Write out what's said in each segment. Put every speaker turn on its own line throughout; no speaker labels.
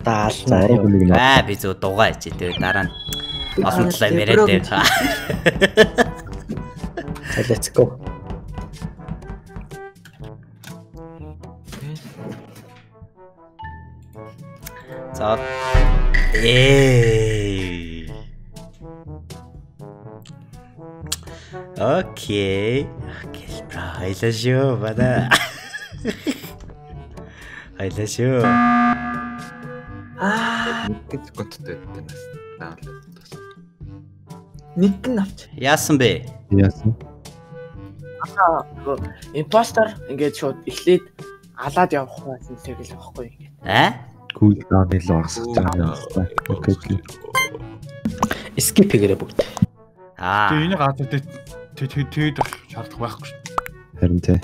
Даална.
Би зөв дугаа ичээ. Тэгээ дараа нь олон талаа яриад дээр.
Let's go.
За. Окей. Хайлашоо бада. Хайлашоо.
Нэг секундтай танаас даалаад.
Нэг нь авч.
Яасан бэ?
Яасан?
Импостер ингээд шууд эхлээд алаад явах байсан тэгэл байхгүй ингээд.
Cool down илүү агсах жаа. Окей.
Skip хийгээрэй бүгд.
Тэгээ энийг тэгээд шаардлага байхгүй шүү.
Харин тий.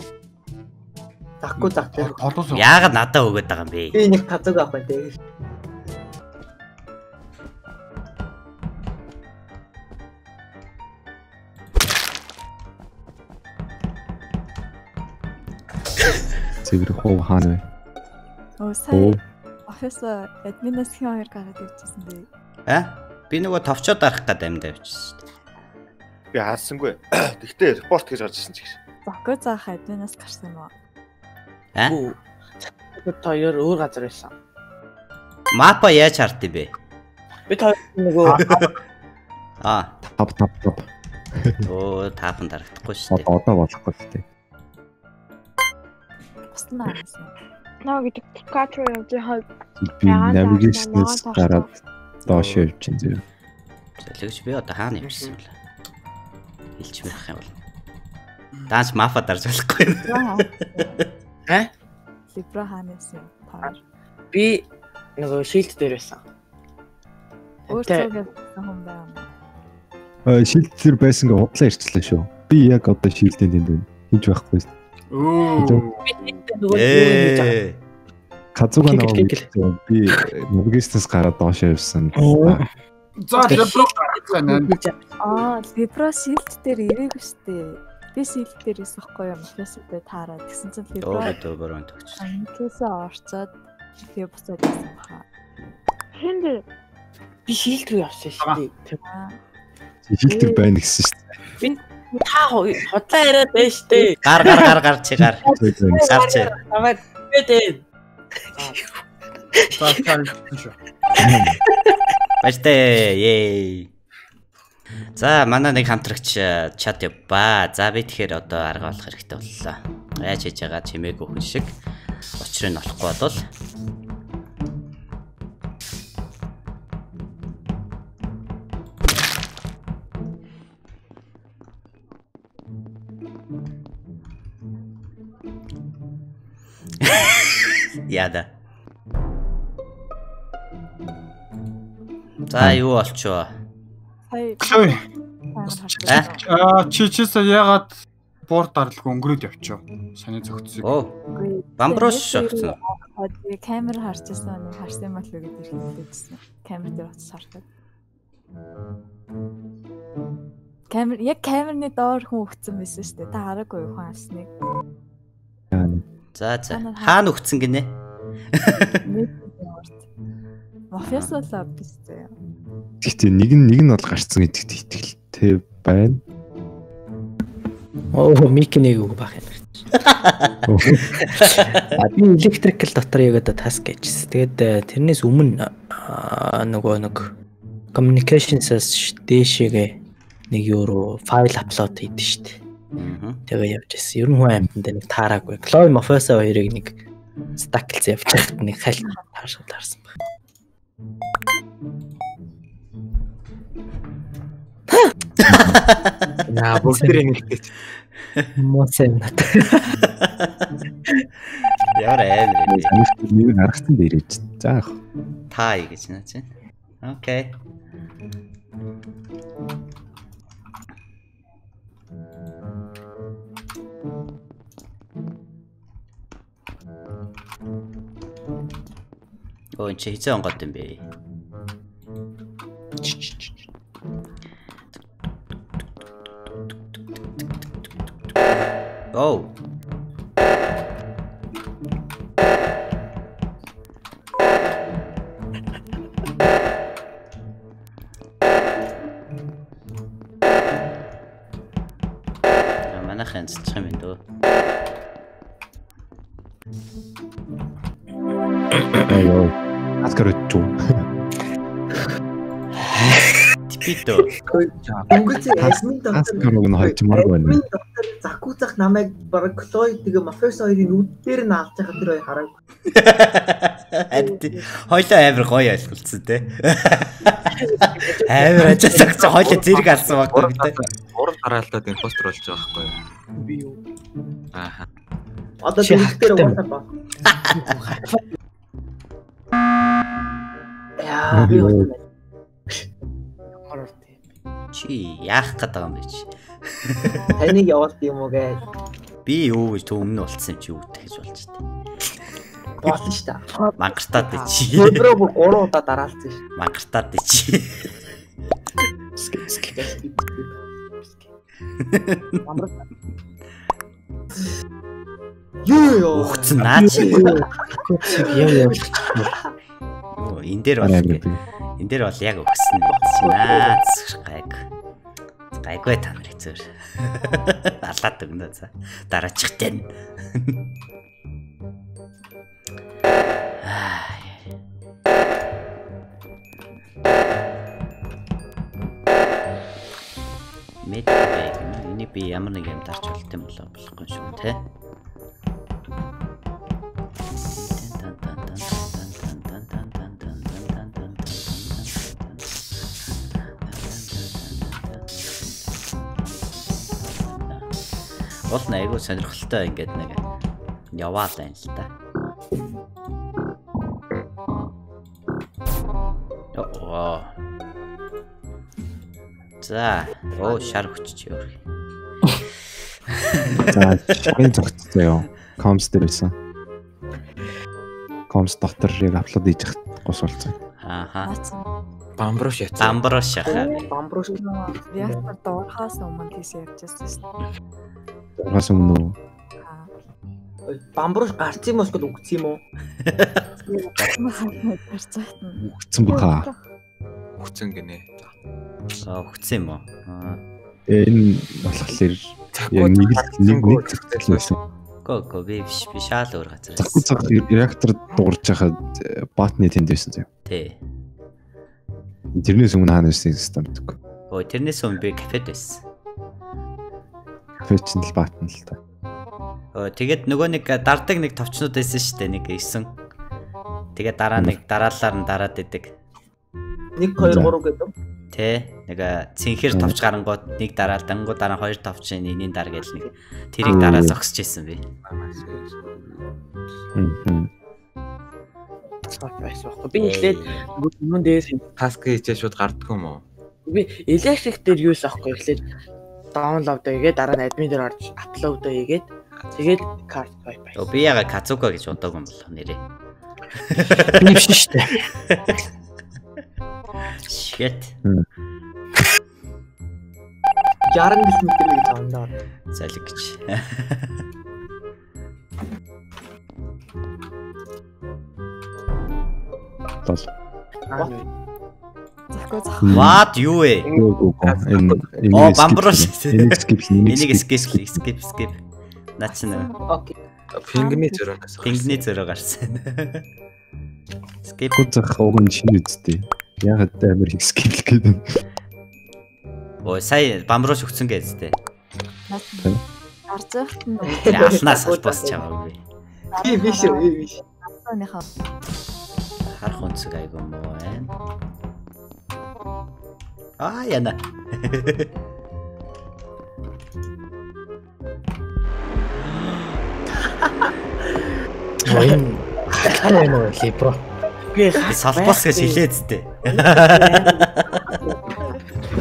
Захгүй зах.
Толоос
Яагаад надад өгöd байгаа юм бэ?
Би нэг тацаг авах байх тэгээд.
Цэвэр хов хаана вэ?
Сая офис админаас хин хоёр гараад ирчихсэн дээ.
Би нөгөө товчоо дарах гэдэг амьд авчихсан шүү дээ.
Би хаасангүй. Тэгтээ репорт гэж орж ирсэн ч гэж.
Зохгүй заах админаас гарсан юм уу?
Хоёр өөр газар байсан.
Мапа яаж хартыг бэ?
Би хоёр нөгөө
Тап.
Оо, таахан дарагдахгүй шүү дээ.
Одоо болохгүй тий.
Бусна гэсэн.
Наа гэдэг катро явж хаад
Би навигашнээс гараад доош явж чинь зэрэг.
Солигч би одоо хаана явчихсан бэ? Хэлж байх юм бол. Данс мафа дарж болохгүй.
Либра хаанаас юм?
Би нөгөө шилд дээр байсан.
Өөртөө хүн байна.
Шилд дээр байсан гэ худлаа ирчлээ шүү. Би яг одоо шилдэнд энд байна. Хийж байхгүй. Казуга наваа би навигашнээс гараад доош явсан.
За либро гарсан.
Либро шилд дээр ирээгүй штэ. Би шилд дээр ирсэхгүй юм. Фэсбүүкээр таараад тэгсэн чинь либро
Дөөрөнд төгч.
анкесээ орцоод тэгээ буцаад ирсэн баха.
Хэнд
би шилд рүү явсан шүү дээ.
Шилд дээр байна гэсэн шүү дээ.
Та хотлоо яриад байна шүү дээ.
Гар чи гар. Сарч.
Намайг гэдэг.
Баяртай. За манай нэг хамтрагч чат явбаа. За би тэгэхээр одоо арга болох хэрэгтэй боллоо. Яаж хийж байгаа чимээгүй хүн шиг учрыг олохгүй болвол яда. За юу болчихоо?
Чичээс ягаад буур дарлаг өнгөрөөд явчихв. Саний зөгцсөг.
Бамброос шогцсон.
Камер харчихсан нь харсан мал үгээд ирэхтэйсэн. Камер дээр утас хартаад. Камерны доор хүн өгцөн байсан шүү дээ. Та хараагүй юу хүн алсныг.
За хаана өгцөн гинэ?
Мафиас болоо бистэй.
Гэхдээ нэг нь бол гарцсан гэдэгт итгэлтэй байна.
Микнийг үг бах юм. Би электрикл дотор яг одоо таск хийжсэн. Тэгээд тэрнээс өмнө нөгөө нэг communications-аас дээшээгээ нэг юу файл апплод хийдэж штэ. Тэгээ явж ирсэн. Ер нь хүн амьтанд нэг таараагүй. Chloe Moffasa хоёрыг нэг стаклз явж байхад нэг хальт таарсан баг.
Наа бүгдээ нэгтэй.
Моцэн.
Ямар амар
нэг харахтан дээр ээж. За яах.
Тай гэж наа чи. Окей. Ой чи хэзээ онгод юм бэ? Oh. танилцчих юм дөө.
Айоо. Аскарч уу.
Типито.
Өнгөц ясмин доктор.
Аскарыг нь хойчмаар байна.
Ясмин доктор закузах намайг бараг Клой тэгээ мафиос хоёрын нүдээр нь авч байгаа тэр хоёр хараг.
Хойлоо амар гоё ойлголцсон те. Амар ажиасагч хойлоо зэрэг алсан баггүй те.
Уран тараалтад импостер болж байгаа байхгүй юу?
Би юу.
Ааха.
Одоо тэр уусаа ба. Яа би юу.
Чи яах гээд байгаа юм бэ чи?
Таныг явуулт юм уу гээ.
Би юу гэж төв өмнө болцсон юм чи юу гэж болж тээ.
Болно ш та.
Мангартаад чи.
Өөрөө бүр 3 удаа дараалцсан ш.
Мангартаад чи.
Юу
ухцсан наа чи.
Яа.
Энэ дээр бол энэ дээр бол яг өгсөн юм байна. Гайгүй та нарыг зөөр. Алаад өгнө за. Дараачих тань. Мэдээ. Энийг би ямар нэг юм дарч болт юм болоо болохгүй шүү те. Бол айгуу сонирхолтой ингээд нэг яваалаа юм л та. За, шар хүчиж явах.
За, шарын зогцсон. Комс дээр байсан. Комс доктор яг апплод хийж хат гос болсон.
Ааха.
Бамброш яц.
Бамброш яхаа.
Бамброш
Реактор доорхоос өмнө тийш ярьжсэн шүү.
Бас өмнө
бамброш гарц юм уусгал үгц юм уу?
үгцэн баха.
Үгцэн гинэ.
Үгцэн юм уу?
Энэ болохоор яг нэг зөвхөн байсан.
Го би шаал өөр газар.
Цаг реактор дуурж хахад батны тэнд байсан зав.
Тий.
Тэрнээс өмнө хаана байсан систем гэдэг.
Тэрнээс өмнө би кафед байсан.
Кафеч нь л батна л та.
Тэгээд нөгөө нэг дардаг нэг товчнууд байсан шүү дээ, нэг 9. Тэгээд дараа нэг дараалалаар нь дараад идэг.
1 2 3 гэдэг.
Тэ нэг цэнхэр товч гарангууд нэг дараалдангууд дараа 2 товчны энийн дар гэл нэг тэрийг дараа зогсож исэн би.
Би эхлээд өмнө дээр
таск хийчихээ шууд гарддаг юм уу?
би электрик дээр юус авахгүй эхлээд даунлоад хийгээд дараа нь админ дээр орж апплод хийгээд тэгээд карт wifi.
Би яга Казука гэж бодоагүй юм болов нэрээ.
Би биш шүү дээ.
Shit.
60 км гэж авнаа.
Залиг гэж.
Тос.
What юу вэ?
Энэ
бамброш.
Энийг
skip. Наач нэ.
Окей.
Пингний зөрөөнөөс.
Пингний зөрөө гарсан. Skip
зах уг нь шинэ үсттэй. Ягаад амар их скил гэдэг.
Сая бамброш өгсөн гэжтэй.
Арцахт нь
алнаас албаас чамаагүй.
Биш.
асууныхаа
Харах үнцэг айгүй муу байна. Яна.
Ой. Хатаа либро.
Салбас гэж хэлээдтэй.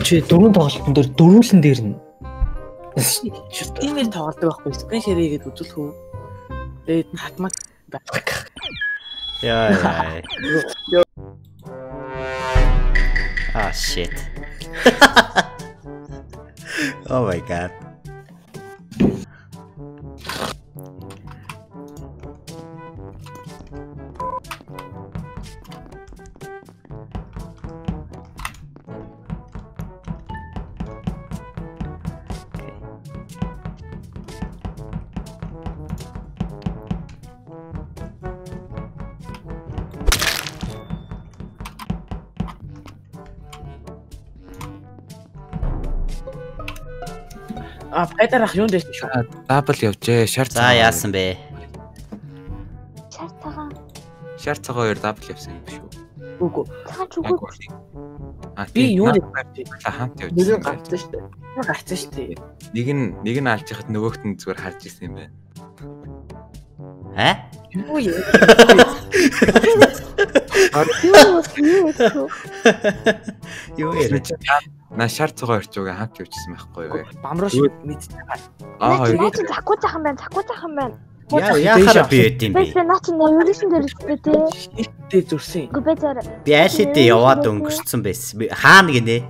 Чи дөрөв тоглолтын дээр дөрвөлн дээр нь.
Имэйл тоглодог байхгүй скрин шеэр хийгээд үзүүлэх үү? Тэгээд хатмаг
Яа. Shit. Oh my god.
Пайдарах юунд байсан шүү.
Дабл явжээ. Шар
За яасан бэ?
Шар цагаан 2 дабл явсан юм шүү.
Үгүй.
Цаач үгүй.
Би юунд
хамт явж.
Нэг нь гарцсан шүү дээ.
гарцсан шүү дээ.
Нэг нь алж яхад нөгөөхт нь зүгээр харж ирсэн юм байна.
Юу яа?
Юу яа?
На шар цагаан орчуугаа хамт явжсэн байхгүй юу?
Бамрууш мэдчихсэн.
Тэгээд захгүй заахан байна.
Яахаар би яд юм бэ?
Би наа чи навигашн дээр ихтэй те.
Ихтэй зүрсэн.
Үгүй би зэр.
Би аль хэдийн яваад өнгөрсөн байсан. Хаана гинэ?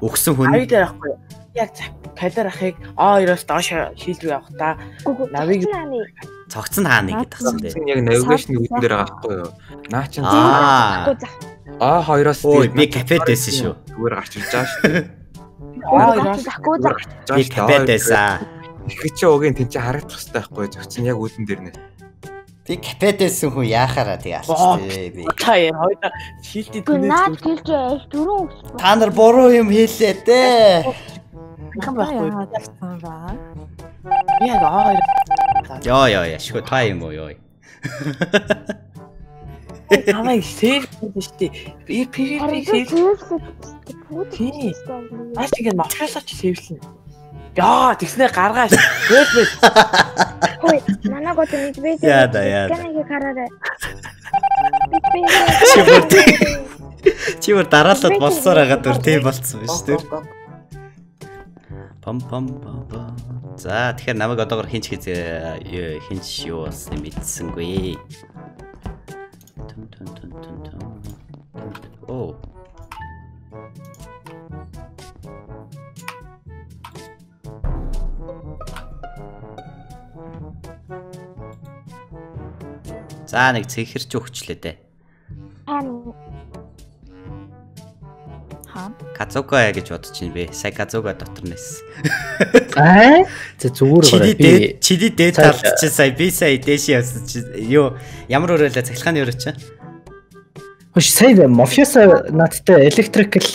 Өгсөн хүн.
Аяа дээр ахгүй. Яг педар ахыг А2-оос доош шилд рүү явах та. Навиг
цогцсон хаана гэдэг тахсан дээ.
Яг навигашн үүдэн дээр байгаа байхгүй юу? Наа чин А2-оос
би кафед байсан шүү.
Зүгээр гарч ирж байгаа шүү.
А2-оос захгүй заа.
Би кафед байсан.
Их чи угийн тэн чи харагдах хэрэгтэй байхгүй зөвхөн яг үүдэн дээр нэ.
Би кафед байсан хүн яахаараа тэгээ алчтэй би.
Та яа хоёроо шилдэд
наад гэлж дөрөв.
Та нар буруу юм хийлээ дээ.
Хам байхгүй.
ба.
Яг А2.
Яа шгүй та юм уу ёо.
Аваа сейв гэдэг штий. Би сейв. Аас ингэ мафиасаач сейвлэн. Яа, тэгснэ гаргааш. Бэл.
Хөөе, манай гот нэг бэж.
Яда.
Кэнэгээ хараарай.
Чимэр дараалал болсоор байгаа дүр тийм болцсон биз дээ. Пам. За тэгэхээр намайг одоогор хинч юу болсон мэдсэнгүй. Оо. За нэг цэхэрч өгчлээ дээ. Казука гэж бодож байна би. Сая казука дотор нэс.
Зүгээр
би. Чили дээд талд чи сая би сая дээш явсан чи юу ямар өрөөлөө цахилгааны өрөө чи?
Хөш сая мафиаса надтай электрикл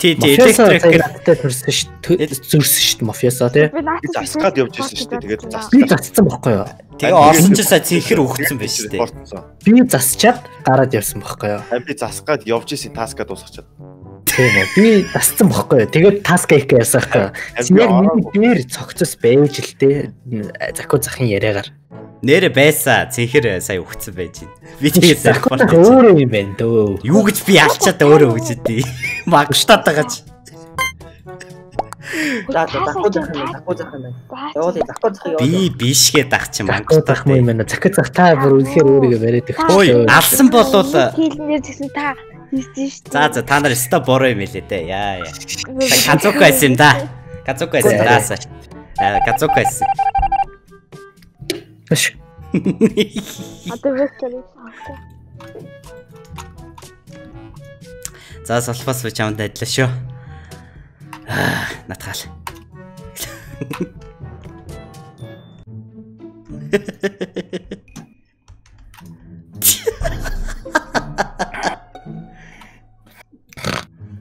электрикл
надтай зөрсөн шүү дээ мафиаса тий.
Би засгаад явж ирсэн шүү дээ. Тэгээд
би зассан байхгүй юу?
Тэгээ орсон чи сая цэхэр өгцөн байж шүү дээ.
Би засчаад гараад явсан байхгүй юу?
Би засгаад явж ирсэн таскаа дуусгачаад.
Тийм үү. Би зассан байхгүй юу? Тэгээд таска хийх гэсэн байхгүй юу? Яг миний дээр цогцос байж л дээ. Заку захын яриагаар.
Нэрэ байсаа цэхэр сая өгцөн байж байна. Би тэгээд
заку өөрөө юм байна дөө.
Юу гэж би алчаад өөрөө өгч идэв. Магштаад байгаа ч.
Заку захын.
Би бишгээ дах чи
магштаад юм байна. Заку зах та бүр үнэхээр өөрийгөө бариад их.
Ой, алсан болвол
хийлнээр згсэн та хийсэн шүү дээ.
За та нар өстө бороо юм хэлээ дээ. Яа. Казука байсан юм да. Казука байсан даасаа. Казука байсан.
Эш.
За салфас би чамд ажиллаа шүү. Натгаал.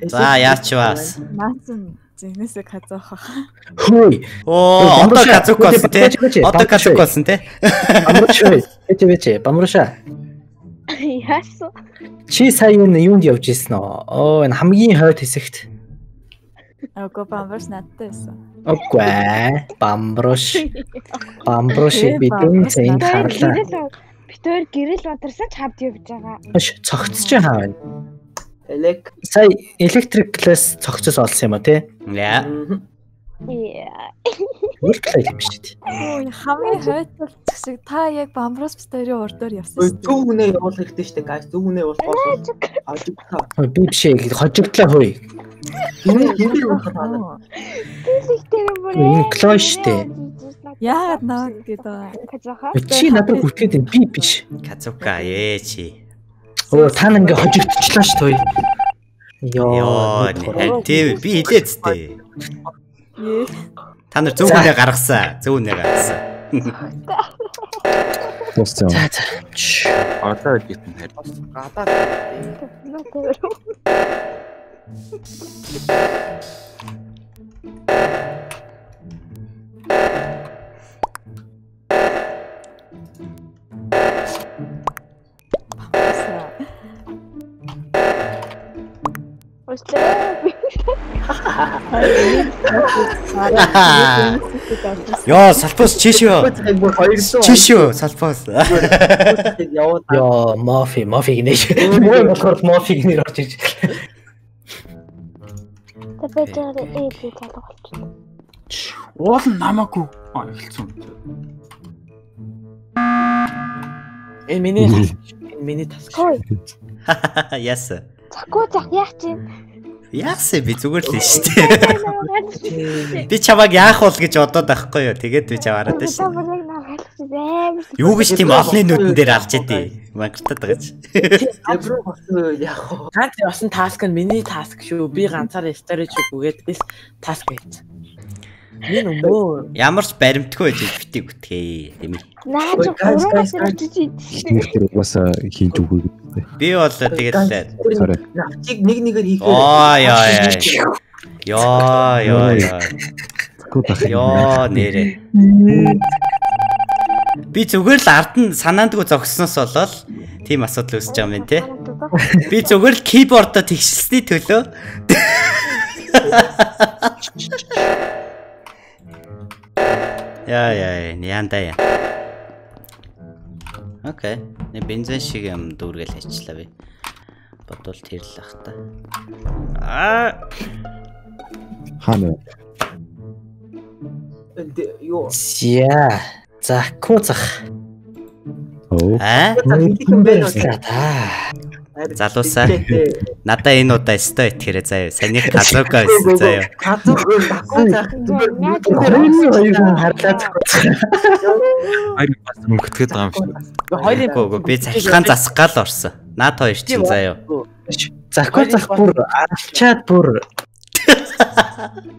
За яач бас.
Наацсан зинээсээ казаах.
Хөөе.
Оо, одоо казукосон те. Одоо казукосон те.
Бамруша.
Яасан.
Чи сая юунд явж ирсэн оо? Оо, энэ хамгийн хойд хэсэгт.
Ого бамруш надтай байсан.
Окей. Бамруш бидэн зэн харлаа.
Битээр гэрэл бадарсаж хавд явж байгаа.
Эш цогцож байгаа байна.
Сая
электриклээс цогцос олсон юм а тий?
Яа.
Электrik юм шүү дээ.
Ой, хамгийн хойдол зэсэг та яг бамброс битэрийн урдаар явсан
шүү дээ. Зөв үнэ явуулах хэрэгтэй шүү дээ. Гайс зөв үнэ явуулах.
Хожигдлаа. Би биш ээ. Хожигдлаа хөөе.
Хин юу хатаа.
Тэлхтэй юм бүр.
Энэ клоо шүү дээ.
Яагаад наад гэдэг.
Чи надад хүртгээд би биш.
Казука чи.
Оо та нэг ингээ хожигдчихлаа ш тоо.
Йоо, тийм би хилээцтэй. Та нар зөв үнэ гаргасан.
Босцоо.
Одоо гитэн хайр.
Гадаад.
Яа, салпос чишөө. Чишөө, салпос.
Яа, мафи гинэж. Муу болохоор мафи гинээр орж иж.
Тэпэтэр эдий залуу болчихсон.
Уул намаагүй. Эхэлсэн.
Миний тас.
Яс.
Захгүй зах яах чинь?
Яасан би зүгээр л шүү дээ. Би чамайг яах бол гэж бодоод байхгүй юу. Тэгээд би чам хараад шүү. Юу гэж тийм олны нүдэн дээр алж идэв. Мангартаад байгаа ч.
Абруу болсон яах вэ? Ганц явсан таск нь миний таск шүү. Би ганцаараа storage үгээд би таск хийсэн. Энэ мөө
Ямар ч баримтгүй байж битгий гүтгээ тийм ээ.
Наач гурваас ирчихэж
Тэр угаасаа хийж өгөө гэдэг.
Би бол тэгээд
Навчиг нэгээр хийх.
Яа нэрээ. Би зүгээр л ард нь санаандгүй зогссноос болол тийм асуудал үүсэж байгаа юм байна те. Би зүгээр л keyboard-о тэгшилсний төлөө Яндаа. Окей. Бензин шиг юм дүүргээл хийчлээ би. Бодвол тэр л ах та.
Хана.
Юу.
Зя. Закуцах.
Залуусаа. Надаа энэ удаа өстой итгэрээ заяа. Санийх казуука байсан заяа.
Хоёр хүн харлаа закуцах.
Хоёр бас мөнгөтгээд байгаа юм шиг.
Хоёрын би цахилгаан засах гал орсон. Наад хоёр чинь заяа.
Закуцах бүр алчаад бүр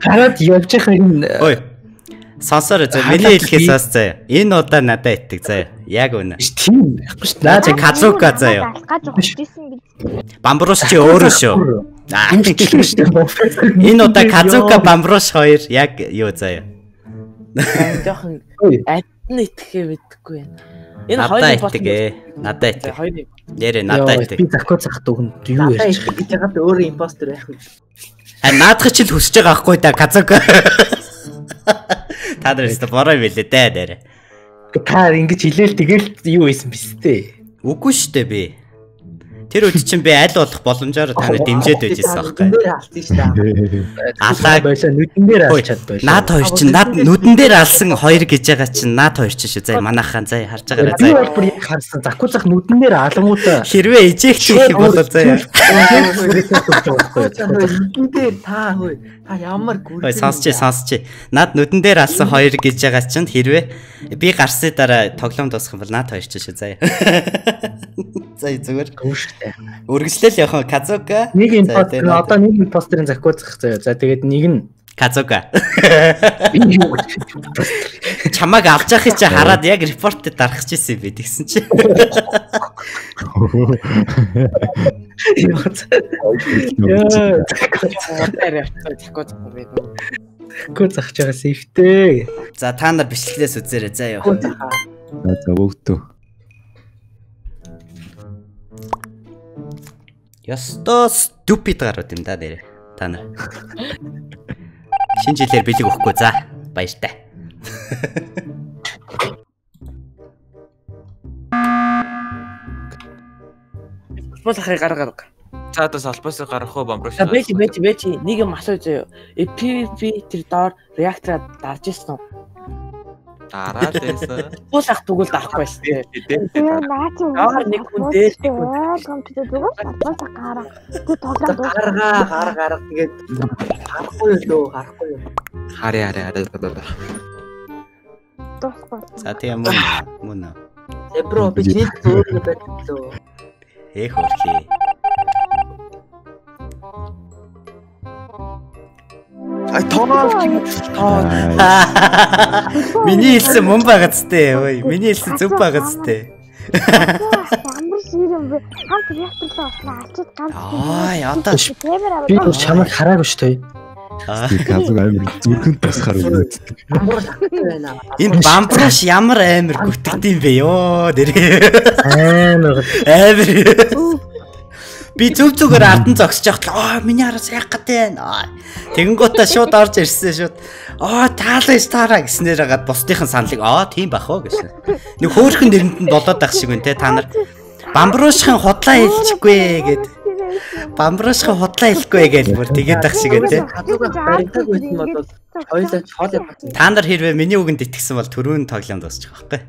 гараад явж байгаа юм.
Ой. Сонсороо зөө миний хэлхээс бас заяа. Энэ удаа надаа итэг заяа. Яг үнэ.
Тийм байхгүй шүү.
Наа чи казуука заяа. Бамбруус чи өөрөө шүү.
Энд хэлсэн шүү.
Энэ удаа казуука бамбруус хоёр яг юу заяа.
Жохон адны итгэхээ мэдхгүй байна. Энэ хоёрын
надаа итэг. Нэрээ надаа итэг.
Би закуцах дүүгэнд юу ярьж байгаа
гэж яагаад өөрөө импостер байх вэ?
Наадах чи л хүсэж байгаа байхгүй да казуука. Та нар өстө бороо билээ дээ нэрээ.
Та ингэж хэлээл тэгэл юу ийсэн биз дээ.
Үгүй штэ би. Тэр үед чинь би аль болох боломжоор таныг дэмжиж байжсэн аахгүй.
Алаа байшаа нүдэн дээр алчаад байшаа.
Наад хоёр чинь над нүдэн дээр алсан хоёр гэж байгаа чинь наад хоёр чинь шүү. Заа манайхан заа харж байгаарай заа.
Би бол бүр харсан. Закуцах нүдэн дээр алангуудаа
хэрвээ ижект хийх бол заа.
Нүдэн дээр та хөөе. Та ямар гүр.
Сонсч. Над нүдэн дээр алсан хоёр гэж байгаа чинь хэрвээ би гарсны дараа тоглоом дуусгах юм бол наад хоёр чинь шүү. Заа. За зүгээр. Үргэлжлэл явах казуука.
Нэг импостер одоо нэг импостерын закуцах заяа. За тэгээд нэг нь
казуука. Чамайг авч явахыг чи хараад яг репортод дарахж ирсэн би тэгсэн чи.
Закуцах чагаа сейфтэй.
За та нар бичлэгээс үзээрэй заа ёо.
За өгтөө.
Ястоо stupid гарууд юм да нэрээ. Та нар. Шинэ жилээр бэлэг өгөхгүй за. Баяртай.
Салбосыг гарга.
За одоо салбосыг гаргах уу бомброш.
Бэти нэг юм асуу заяа. PVP тэр доор реактор дарж ирсэн үү?
Дараад байсан.
Бусах тэгвэл дарахгүй байсан тийм.
Наач
нэг хүн дээр
компьютер зүгээр салбосыг гарга. Тэг тоглоом
гарга тэгээд харахгүй юу?
Хараа.
За тийм мөн.
Бро би чинь зөөр байдлаа.
Эх хөрхий. Миний хэлсэн мөн байгаа зүтэй. Ой, миний хэлсэн зөв байгаа зүтэй.
Ямар ширэн бэ? Хамт реакторлоо осноо алчаад ганц.
Одоо
би чамайг хараагүй шүү дээ.
Казуг амир зүрхэнд тасахаар үздэг.
Энэ бамбраш ямар амир гүтгэдэм бэ ёо дэрээ. Амир. Би зүгээр ардан зогсож явахлаа. Миний араас яах гэдэг вэ? Тэгэнгүүтээ шууд орж ирсэн шууд. Таалаа стара гэснээр хагаад бусдынхын саналыг тийм бах оо гэсэн. Нэг хөөрхөн нэрэнд нь болоод байх шиг үнэ те та нар. Бамбруушхын худлаа хэлчихгүй гэд. Бамбруушхын худлаа хэлэхгүй гэж бүр тэгээд байх шиг те. Та нар хэрвээ миний үгэнд итгэсэн бол түрүүн тоглоом дуусчих واخхой.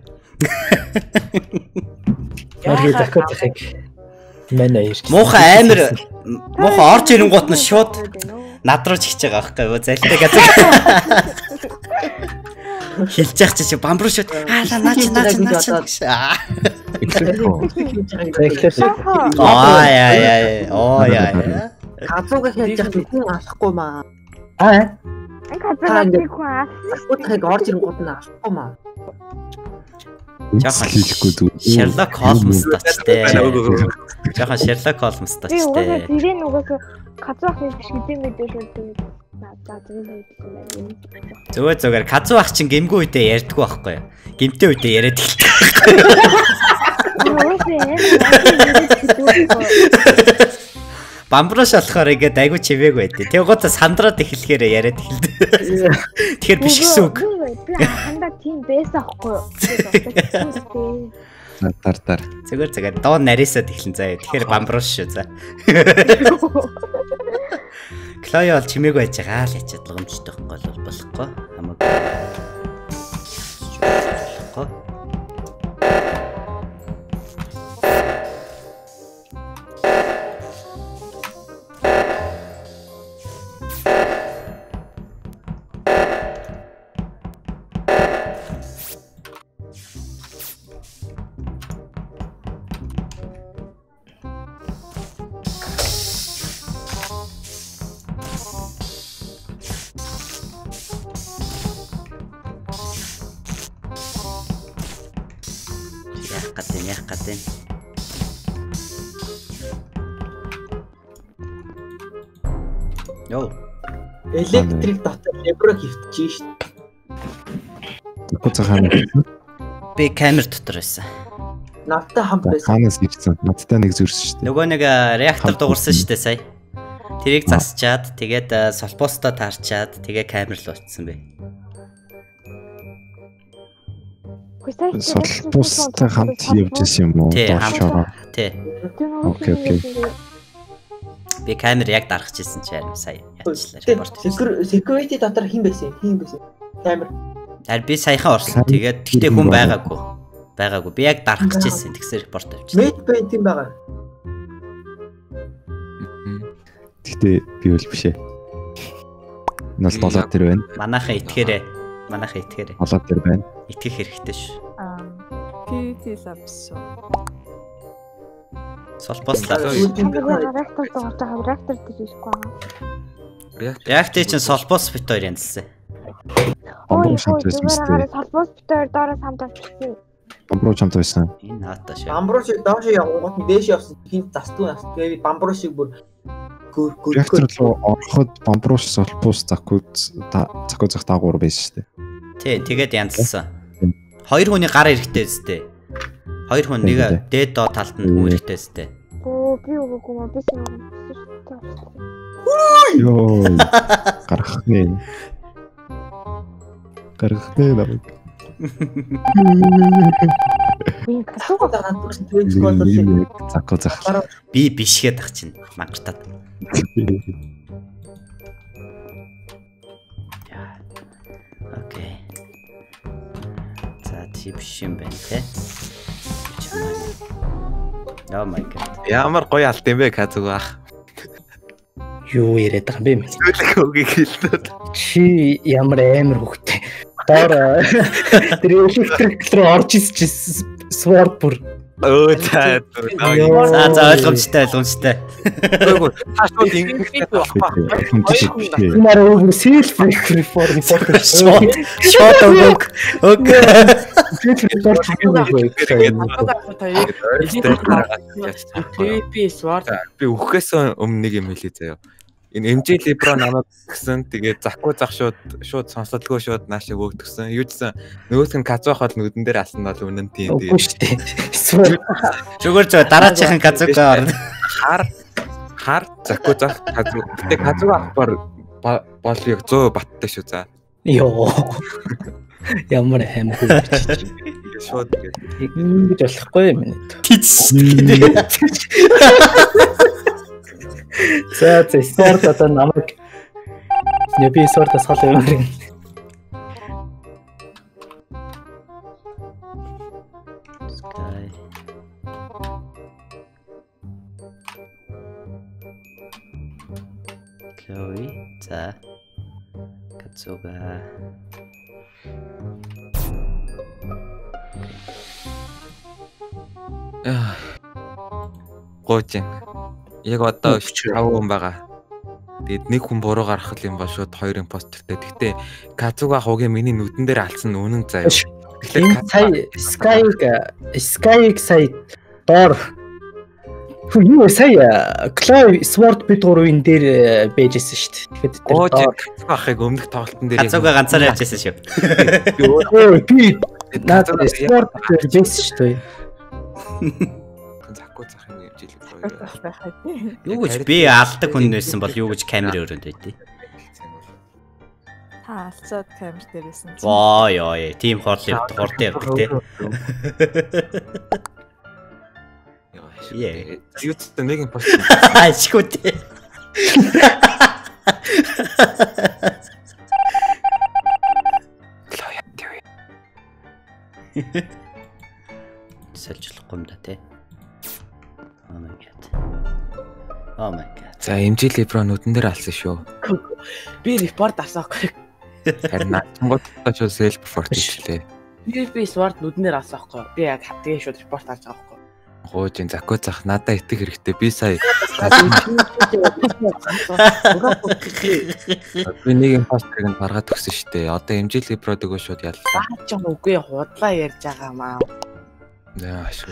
Муухай амир муухай орж ирэнгуут нь шууд над руу чигч байгаа байхгүй юу залтай газар хэлж яах чи бамбруу шууд наач
Казууга хийж яах вэ хүн алахгүй маа.
Казууга хийх хүн
алахгүй орж ирэнгуут нь алахгүй маа.
Шерлок Холмс тачтай. Жахан Шерлок Холмс тачтай.
Тэгээ нүгээс казуух биш гэдэг мэдээ шүү.
Зүгээр казуух чинь гэмгүй үедээ ярьдаггүй байхгүй юу? Гэмтэй үедээ яриад эхэлдэг. Бамбраш болохоор ингээд айгу чивээг байдیں۔ Тэг гоцоо сандраад эхлэхээр яриад эхэлдэг. Тэгэхээр биш гэсэн үг.
Би хандаа тийм байсан аахгүй юу?
Тар. Зүгээр доо нарийсаад эхлэн заяа. Тэгэхээр бамбраш шүү за. Клоё бол чимээг байж байгаа л ячаад лагамжтай болохгүй хамаагүй. Яах гэдэг. Йоо.
Электрик дотор лебро хөвтөж шít.
Би камер дотор байсан.
Надтай хамт байсан.
Ханаас ирсэн. Надтай нэг зүрсэн шүү дээ.
Нөгөө нэг реактор дуурсан шүү дээ сая. Тэрийг засчаад тэгээд солбоостой таарчаад тэгээ камер л утсан бэ.
Солбоостой хамт явж исэн юм уу? Доошоо.
Тий.
Окей.
Би камер яг дарахчихсан чи харин сая яачлаа репорт.
Security дотор хэн байсан? Камер.
Би саяхан орсон. Тэгээд тэгтээ хүн байгаагүй. Би яг дарах гэжсэн. Тэгсээр репорт авчихсан.
Мэд бэнт юм байгаа.
Тэгтээ би бол бишээ. Нас долоо тэр байна.
Манайхан итгээрээ.
Долоо тэр байна.
Итгэх хэрэгтэй шүү.
PT Labs.
Солбослаа.
Реактор дуурж байгаа. Реактор дээрээгүй байгаа.
Реактор чинь солбос бит хоёр янзлсан.
Солбос бит хоёр доороос хамт авчихсан.
Бамбруу чамд байсан.
Энэ наата шүү.
Бамбруу шиг доош явгууд нь дээш явсан. Хин застгүй. Тэгээд бамбруу шиг бүр
реактор руу ороход бамбруу солбос закуу зах даагуур байсан шүү дээ.
Тий, тэгээд янзлсан. Хоёр хүний гар эрэхтэй өстэй. Хоёр хүн нэг дээд доо талд нь хүн эрэхтэй өстэй.
Би үгүй маа би сайн.
Йоо. Гарахны намайг.
Би касууга
дагаад бүрсэн түүж голдсон.
Закуу зах.
Би бишгээд ах чинь мангартаад. Окей. За тийш юм байна те. Oh my god.
Ямар гоё алт юм бэ Казуг ах.
Юу яриад байгаа юм бэ?
Өглөөгийг хэлдэг.
Чи ямар амар хөхтэй. Доор тэр электрик руу орж ирсэн sword бүр.
За ойлгомжтой.
Үгүй таашгүй ингэж болохгүй.
Ямар өөр self reform
шот өгөх. Окей.
Би sword
би өөхөөс өмнө нэг юм хэлээ заяа. Энэ MJ Libro намайг гисэн тэгээд закгүй зах шууд сонсолтгүй шууд наашаа өгдөгсөн. Юу ч гэсэн нөгөөсг нь Казух хол нүдэн дээр алсан бол үнэн тийм
Үгүй шүү дээ.
Зүгээр зөө дараачихын Казука орно.
Хар закгүй зах Казух. Тэгээд Казух авахар бол яг 100 баттай шүү за.
Йоо. Ямар хэмхүү бичиж.
Шууд
ингэж болохгүй юм нэ.
Тийч.
За спорт одоо намайг би спортоос хол юм байна.
Sky. Chloe. За. Кацуга.
Гоожин. Яг одоо 5 хүн байгаа. Тэгээд нэг хүн буруу гаргах юм бол шууд 2 импостертэй. Гэхдээ Казуга хугийн миний нүдэн дээр алдсан үнэн заяа.
Тэгэхээр Sky сая доор юу сая Chloe Sword бид гурвын дээр байжсэн шүү дээ. Тэгэхээр
Гоожин Казуга ахыг өмнөх тоглолтын дээр
Казуга ганцаараа ярьж байсан шүү.
Би надад Sword дээр байжсэн шүү дээ.
Закгүй зах юм явж илээ.
Юу гэж би алдаг хүн байсан бол юу гэж камер өрөөнд байдیں۔
Та алцаад камер дээр байсан.
Ваа ёо, тийм хурдан явдаг те. Яа.
Юу ч нэг импост.
Ашгүй те. Сэлжлэхгүй юм да те. Oh my god.
За MJ Libro нүдэн дээр алсан шүү.
Би репорт авсаахгүй.
Харин наацгуудаа ч self report хийлээ.
Би sword нүднээр авсаахгүй. Би яг тэгээ шууд репорт авч байгаа байхгүй.
Гоожин закгүй зах надаа итгэх хэрэгтэй. Би сая би нэг импостерыг нь гаргаад өгсөн шүү дээ. Одоо MJ Libro дэгөө шууд яллаа.
Баач юм үгүй худлаа ярьж байгаа маа.
Яа шүү.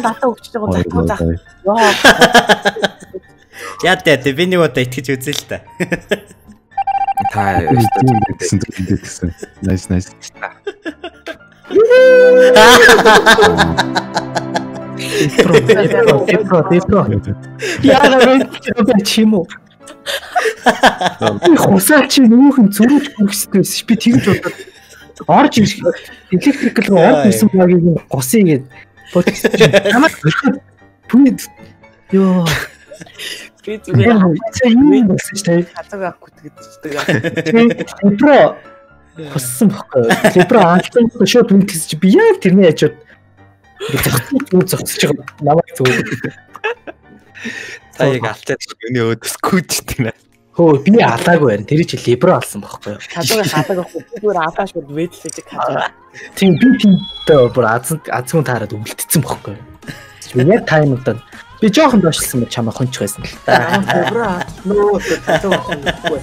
Надад өгч байгаа закгүй зах. Яа.
Яа тэ би нэг удаа итгэж үзээ л та.
Та гэсэн. Nice. Про.
Яа нэ чим үү? Хусаач нүүхэн зүрхж бүрхсдээс би тэгж бодоод орж электрикл руу орж ирсэн багийн госыг гээд бодсон. Намайг бүнд ёо
би зүгээр
юм болсон ч тийм
хатаг авах гэдэг.
Про хуссан баггүй. Либро алдсан шууд бүнд гэж би яг тэрний яжууд зогсож байгаа намайг зүгээр.
Та яг алчаад миний өөдөсгүй ч тийм ээ.
Хөө би алаагүй байна. Тэр чи либро алсан баггүй.
Хатаг авахгүй. Зүгээр алаа шууд вэдлэж хатаг.
Тийм би тиймтэй бүр азгун таарад өвлөлдсөн баггүй. Яг таймдаа би жоохон доошлсон мэт чамаа хонч байсан л та.
Бра нөө хатаг авахгүй.